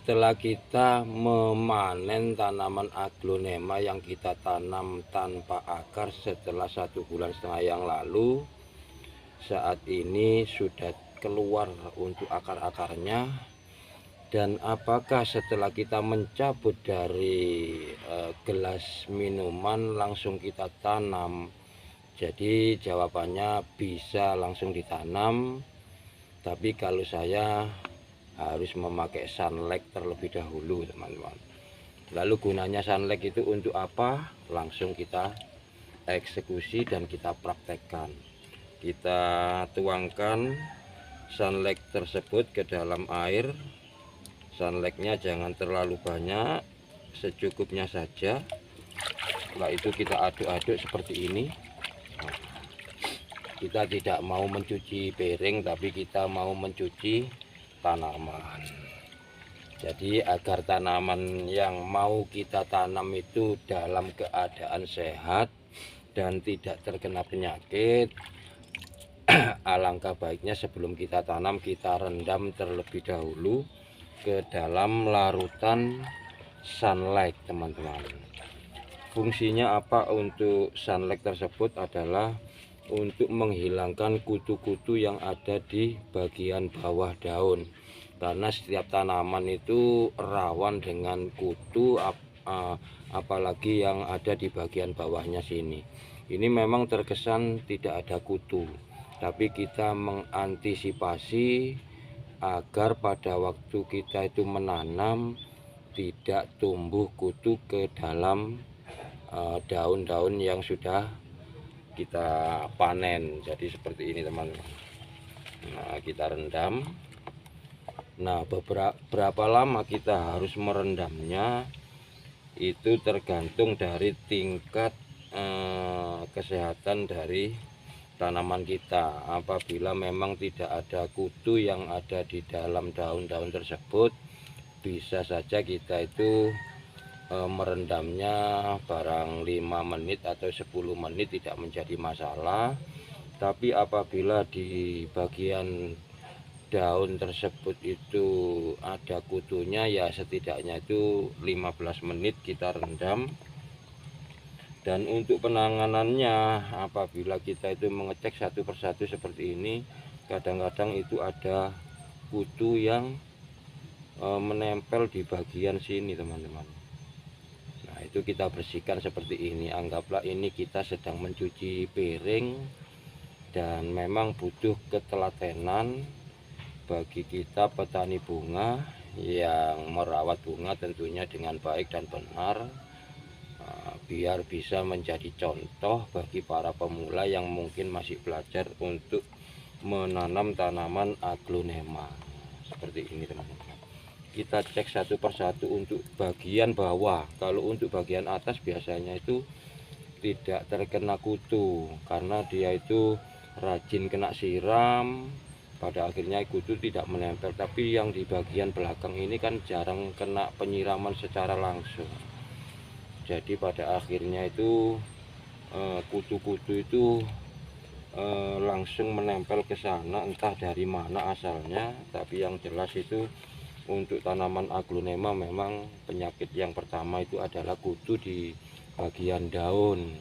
setelah kita memanen tanaman aglonema yang kita tanam tanpa akar setelah 1,5 bulan yang lalu, saat ini sudah keluar untuk akar-akarnya. Dan apakah setelah kita mencabut dari gelas minuman langsung kita tanam? Jadi jawabannya bisa langsung ditanam, tapi kalau saya harus memakai sunlight terlebih dahulu, teman-teman. Lalu gunanya sunlight itu untuk apa? Langsung kita eksekusi dan kita praktekkan. Kita tuangkan sunlight tersebut ke dalam air. Sunlightnya jangan terlalu banyak, secukupnya saja. Setelah itu kita aduk-aduk seperti ini. Kita tidak mau mencuci piring, tapi kita mau mencuci tanaman. Jadi agar tanaman yang mau kita tanam itu dalam keadaan sehat dan tidak terkena penyakit, alangkah baiknya sebelum kita tanam kita rendam terlebih dahulu ke dalam larutan sunlight, teman-teman. Fungsinya apa untuk sunlight tersebut adalah untuk menghilangkan kutu-kutu yang ada di bagian bawah daun, karena setiap tanaman itu rawan dengan kutu, apalagi yang ada di bagian bawahnya sini. Ini memang terkesan tidak ada kutu, tapi kita mengantisipasi agar pada waktu kita itu menanam tidak tumbuh kutu ke dalam daun-daun yang sudah kita panen. Jadi seperti ini, teman-teman. Nah, kita rendam. Nah, berapa lama kita harus merendamnya itu tergantung dari tingkat kesehatan dari tanaman kita. Apabila memang tidak ada kutu yang ada di dalam daun-daun tersebut, bisa saja kita itu merendamnya barang 5 menit atau 10 menit tidak menjadi masalah. Tapi apabila di bagian daun tersebut itu ada kutunya, ya setidaknya itu 15 menit kita rendam. Dan untuk penanganannya, apabila kita itu mengecek satu persatu seperti ini, kadang-kadang itu ada kutu yang menempel di bagian sini, teman-teman. Nah, itu kita bersihkan seperti ini. Anggaplah ini kita sedang mencuci piring, dan memang butuh ketelatenan bagi kita petani bunga yang merawat bunga tentunya dengan baik dan benar, biar bisa menjadi contoh bagi para pemula yang mungkin masih belajar untuk menanam tanaman aglonema seperti ini, teman-teman. Kita cek satu persatu untuk bagian bawah. Kalau untuk bagian atas biasanya itu tidak terkena kutu karena dia itu rajin kena siram, pada akhirnya kutu tidak menempel. Tapi yang di bagian belakang ini kan jarang kena penyiraman secara langsung, jadi pada akhirnya itu kutu-kutu itu langsung menempel ke sana, entah dari mana asalnya. Tapi yang jelas itu untuk tanaman aglonema memang penyakit yang pertama itu adalah kutu di bagian daun,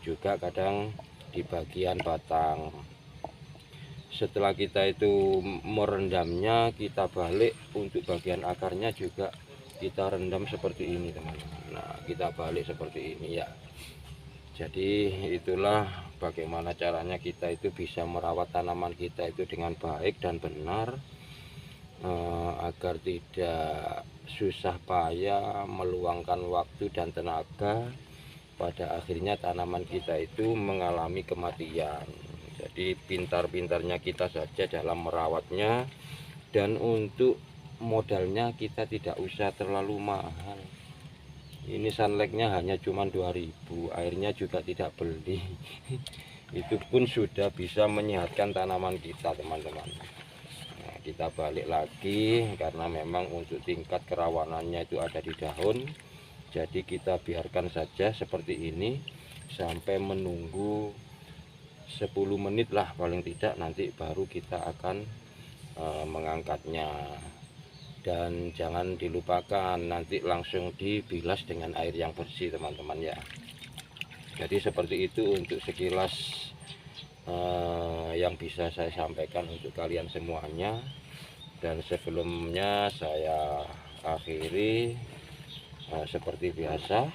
juga kadang di bagian batang. Setelah kita itu merendamnya, kita balik untuk bagian akarnya juga kita rendam seperti ini, teman-teman. Nah, kita balik seperti ini ya. Jadi itulah bagaimana caranya kita itu bisa merawat tanaman kita itu dengan baik dan benar, agar tidak susah payah meluangkan waktu dan tenaga, pada akhirnya tanaman kita itu mengalami kematian. Jadi pintar-pintarnya kita saja dalam merawatnya, dan untuk modalnya kita tidak usah terlalu mahal. Ini sunlightnya hanya cuma 2000, airnya juga tidak beli. Itu pun sudah bisa menyehatkan tanaman kita, teman-teman. Nah, kita balik lagi karena memang untuk tingkat kerawanannya itu ada di daun. Jadi kita biarkan saja seperti ini sampai menunggu 10 menit lah paling tidak, nanti baru kita akan mengangkatnya. dan jangan dilupakan nanti langsung dibilas dengan air yang bersih teman-teman ya. Jadi seperti itu untuk sekilas yang bisa saya sampaikan untuk kalian semuanya. Dan sebelumnya saya akhiri seperti biasa,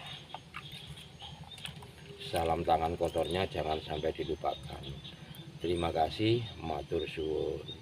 salam tangan kotornya jangan sampai dilupakan. Terima kasih, matur suwun.